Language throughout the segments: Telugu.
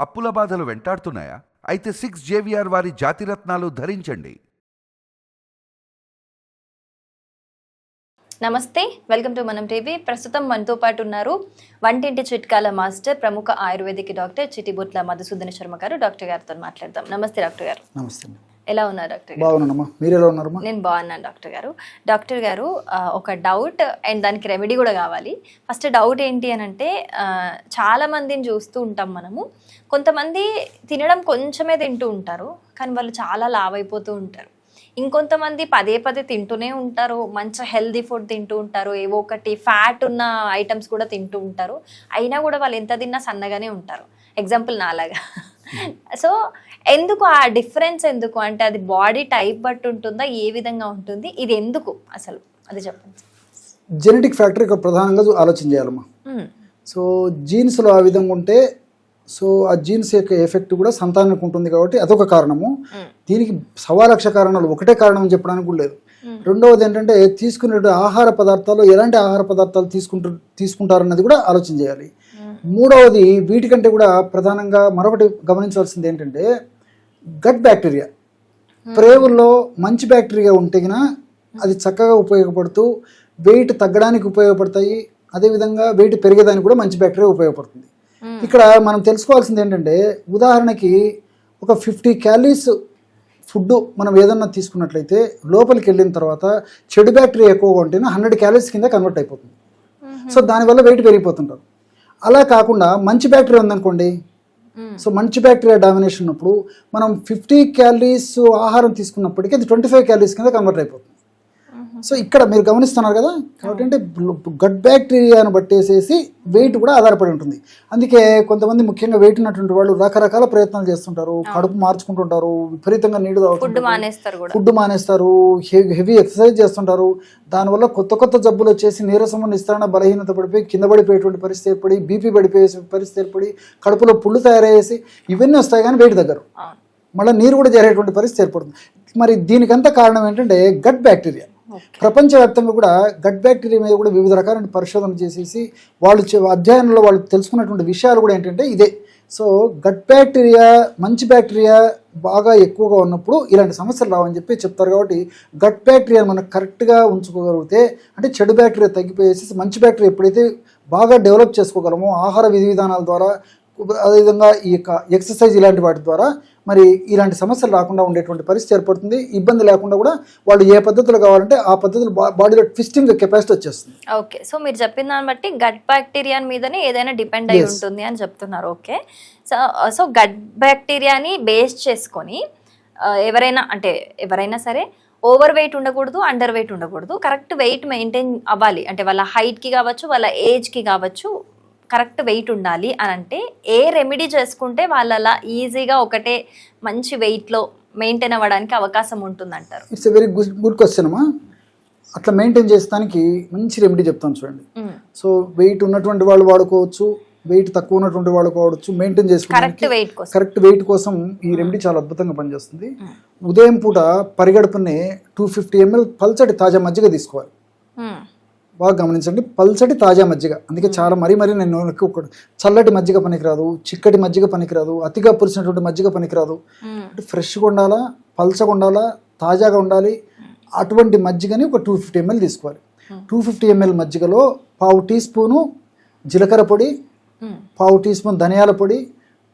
అప్పుల బాధలు వెంటాడుతున్నాయా? అయితే 6 JVR వారి జాతిరత్నాలు ధరించండి. నమస్తే, వెల్కమ్ టు మనం టీవీ. ప్రస్తుతం మనతో పాటు ఉన్నారు వంటింటి చిట్కాల మాస్టర్, ప్రముఖ ఆయుర్వేదిక్ డాక్టర్ చిటిబుట్ల మధుసూదన శర్మ గారు. డాక్టర్ గారితో మాట్లాడదాం. నమస్తే డాక్టర్ గారు. నమస్తే. ఎలా ఉన్నారు డాక్టర్ గారు? బాగున్నానమ్మా, మీరు ఎలా ఉన్నారమ్మా? నేను బాగున్నాను డాక్టర్ గారు. డాక్టర్ గారు, ఒక డౌట్ అండ్ దానికి రెమెడీ కూడా కావాలి. ఫస్ట్ డౌట్ ఏంటి అని అంటే, చాలా మందిని చూస్తూ ఉంటాం మనము. కొంతమంది తినడం కొంచెమే తింటూ ఉంటారు, కానీ వాళ్ళు చాలా లావ్ అయిపోతూ ఉంటారు. ఇంకొంతమంది పదే పదే తింటూనే ఉంటారు, మంచి హెల్దీ ఫుడ్ తింటూ ఉంటారు, ఏవో ఒకటి ఫ్యాట్ ఉన్న ఐటమ్స్ కూడా తింటూ ఉంటారు, అయినా కూడా వాళ్ళు ఎంత తిన్నా సన్నగానే ఉంటారు. ఎగ్జాంపుల్ నాలాగా. సో ఎందుకు ఆ డిఫరెన్స్? ఎందుకు అంటే అది బాడీ టైప్ బట్టి ఉంటుందా, ఏ విధంగా ఉంటుంది, ఇది ఎందుకు అసలు అది చెప్పండి. జెనెటిక్ ఫ్యాక్టర్ ఇక్కడ ప్రధానంగా ఆలోచన చేయాలమ్మా. సో జీన్స్లో ఆ విధంగా ఉంటే, సో ఆ జీన్స్ యొక్క ఎఫెక్ట్ కూడా సంతానానికి ఉంటుంది కాబట్టి అదొక కారణము. దీనికి 1,00,000 కారణాలు, ఒకటే కారణం అని చెప్పడానికి కూడా లేదు. రెండవది ఏంటంటే, తీసుకునే ఆహార పదార్థాలు ఎలాంటి ఆహార పదార్థాలు తీసుకుంటారన్నది కూడా ఆలోచన చేయాలి. మూడవది, వీటికంటే కూడా ప్రధానంగా మరొకటి గమనించాల్సింది ఏంటంటే, గట్ బ్యాక్టీరియా. ప్రేవుల్లో మంచి బ్యాక్టీరియా ఉంటే అది చక్కగా ఉపయోగపడుతూ వెయిట్ తగ్గడానికి ఉపయోగపడతాయి. అదేవిధంగా వెయిట్ పెరిగేదానికి కూడా మంచి బ్యాక్టీరియా ఉపయోగపడుతుంది. ఇక్కడ మనం తెలుసుకోవాల్సింది ఏంటంటే, ఉదాహరణకి ఒక 50 క్యాలరీస్ ఫుడ్ మనం ఏదన్నా తీసుకున్నట్లయితే లోపలికి వెళ్ళిన తర్వాత చెడు బ్యాక్టీరియా ఎక్కువగా ఉంటేనే 100 క్యాలరీస్ కింద కన్వర్ట్ అయిపోతుంది. సో దానివల్ల వెయిట్ పెరిగిపోతుంటారు. అలా కాకుండా మంచి బ్యాక్టీరియా ఉందనుకోండి, సో మంచి బ్యాక్టీరియా డామినేషన్ ఉన్నప్పుడు మనం 50 క్యాలరీస్ ఆహారం తీసుకున్నప్పటికీ అది 25 క్యాలరీస్ కింద కన్వర్ట్ అయిపోతుంది. సో ఇక్కడ మీరు గమనిస్తున్నారు కదా, కాబట్టి అంటే గట్ బ్యాక్టీరియాను బట్టేసేసి వెయిట్ కూడా ఆధారపడి ఉంటుంది. అందుకే కొంతమంది ముఖ్యంగా వెయిట్ ఉన్నటువంటి వాళ్ళు రకరకాల ప్రయత్నాలు చేస్తుంటారు, కడుపు మార్చుకుంటుంటారు, విపరీతంగా నీళ్ళు తాగుతుంటారు, ఫుడ్ మానేస్తారు, హెవీ ఎక్సర్సైజ్ చేస్తుంటారు. దానివల్ల కొత్త కొత్త జబ్బులు వచ్చేసి నీరసము, నిస్తరణ, బలహీనత పడిపోయి కింద పడిపోయేటువంటి పరిస్థితి ఏర్పడి, బీపీ పడిపోయే పరిస్థితి ఏర్పడి, కడుపులో పుళ్ళు తయారయ్యేసి ఇవన్నీ వస్తాయి కానీ వెయిట్ దగ్గర మళ్ళీ నీరు కూడా చేరేటువంటి పరిస్థితి ఏర్పడుతుంది. మరి దీనికంతా కారణం ఏంటంటే గట్ బ్యాక్టీరియా. ప్రపంచవ్యాప్తంగా కూడా గట్ బ్యాక్టీరియా మీద కూడా వివిధ రకాల పరిశోధన చేసేసి వాళ్ళు అధ్యయనంలో వాళ్ళు తెలుసుకున్నటువంటి విషయాలు కూడా ఏంటంటే ఇదే. సో గట్ బ్యాక్టీరియా, మంచి బ్యాక్టీరియా బాగా ఎక్కువగా ఉన్నప్పుడు ఇలాంటి సమస్యలు రావని చెప్పి చెప్తారు. కాబట్టి గట్ బ్యాక్టీరియా మనం కరెక్ట్గా ఉంచుకోగలిగితే, అంటే చెడు బ్యాక్టీరియా తగ్గిపోయేసి మంచి బ్యాక్టీరియా ఎప్పుడైతే బాగా డెవలప్ చేసుకోగలమో ఆహార విధి విధానాల ద్వారా, అదేవిధంగా ఈ యొక్క ఎక్సర్సైజ్ ఇలాంటి వాటి ద్వారా మరి ఇలాంటి సమస్యలు రాకుండా ఉండేటువంటి పరిస్థితి ఏర్పడుతుంది. ఇబ్బంది లేకుండా కూడా వాళ్ళు ఏ పద్ధతులు కావాలంటే ఆ పద్ధతులు బాడీలో ట్విస్టింగ్ కెపాసిటీ వచ్చేస్తుంది. ఓకే, సో మీరు చెప్పిన దాన్ని బట్టి గట్ బ్యాక్టీరియా మీదనే ఏదైనా డిపెండ్ అయి ఉంటుంది అని చెప్తున్నారు. ఓకే, సో గట్ బ్యాక్టీరియాని బేస్ చేసుకొని ఎవరైనా సరే ఓవర్ వెయిట్ ఉండకూడదు, అండర్ వెయిట్ ఉండకూడదు, కరెక్ట్ వెయిట్ మెయింటైన్ అవ్వాలి. అంటే వాళ్ళ హైట్కి కావచ్చు, వాళ్ళ ఏజ్కి కావచ్చు, కరెక్ట్ వెయిట్ ఉండాలి అని అంటే ఏ రెమెడీ చేసుకుంటే వాళ్ళ ఈజీగా ఒకటే మంచి వెయిట్లో మెయింటైన్ అవ్వడానికి అవకాశం ఉంటుంది అంటారు? It's a very good question అమ్మా. అట్లా మెయింటైన్ చేస్తానికి మంచి రెమెడీ చెప్తాను చూడండి. సో వెయిట్ ఉన్నటువంటి వాళ్ళు వాడుకోవచ్చు, వెయిట్ తక్కువ ఉన్నటువంటి వాళ్ళు వాడవచ్చు. మెయింటైన్ చేసుకోవడానికి కరెక్ట్ వెయిట్ కోసం ఈ రెమెడీ చాలా అద్భుతంగా పనిచేస్తుంది. ఉదయం పూట పరిగడుపునే 250 ml పల్చటి తాజా మజ్జిగ తీసుకోవాలి. బాగా గమనించండి, పల్చటి తాజా మజ్జిగ. అందుకే చాలా మరీ నేను చల్లటి మజ్జిగ పనికిరాదు, చిక్కటి మజ్జిగ పనికిరాదు, అతిగా పులిసినటువంటి మజ్జిగ పనికిరాదు. అంటే ఫ్రెష్గా ఉండాలా, పల్చగా ఉండాలా, తాజాగా ఉండాలి. అటువంటి మజ్జిగని ఒక 250 ml తీసుకోవాలి. 250 ml మజ్జిగలో 1/2 టీ స్పూను జీలకర్ర పొడి, 1/2 టీ స్పూన్ ధనియాల పొడి,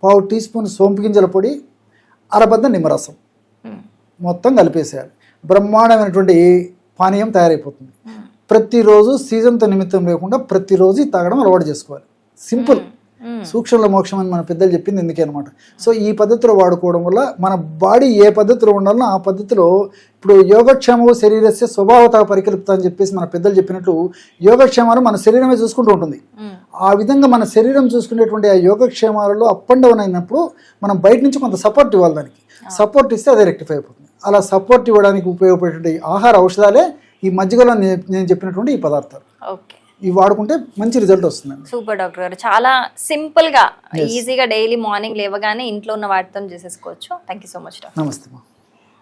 1/2 టీ స్పూన్ సోంపు గింజల పొడి, అరబద్ద నిమ్మరసం మొత్తం కలిపేసేయాలి. బ్రహ్మాండమైనటువంటి పానీయం తయారైపోతుంది. ప్రతిరోజు సీజన్తో నిమిత్తం లేకుండా ప్రతిరోజు తాగడం అలవాటు చేసుకోవాలి. సింపుల్, సూక్ష్మంలో మోక్షం అని మన పెద్దలు చెప్పింది ఎందుకే అనమాట. సో ఈ పద్ధతిలో వాడుకోవడం వల్ల మన బాడీ ఏ పద్ధతిలో ఉండాలో ఆ పద్ధతిలో, ఇప్పుడు యోగక్షేమము శరీరస్య స్వభావత పరికల్పిత అని చెప్పేసి మన పెద్దలు చెప్పినట్లు యోగక్షేమాలు మన శరీరమే చూసుకుంటూ ఉంటుంది. ఆ విధంగా మన శరీరం చూసుకునేటువంటి ఆ యోగక్షేమాలలో అప్ అండ్ డౌన్ అయినప్పుడు మనం బయట నుంచి కొంత సపోర్ట్ ఇవ్వాలి. దానికి సపోర్ట్ ఇస్తే అదే రెక్టిఫై అయిపోతుంది. అలా సపోర్ట్ ఇవ్వడానికి ఉపయోగపడేటువంటి ఆహార ఔషధాలే ఈ మధ్యలో నేను చెప్పినటువంటి ఈ పదార్థాలు. ఇవి వాడుకుంటే మంచి రిజల్ట్ వస్తుందండి. సూపర్ డాక్టర్ గారు, చాలా సింపుల్ గా ఈజీగా డైలీ మార్నింగ్ లేవగానే ఇంట్లో ఉన్న వాటితో చేసేసుకోవచ్చు. Thank you so much doctor. నమస్తే.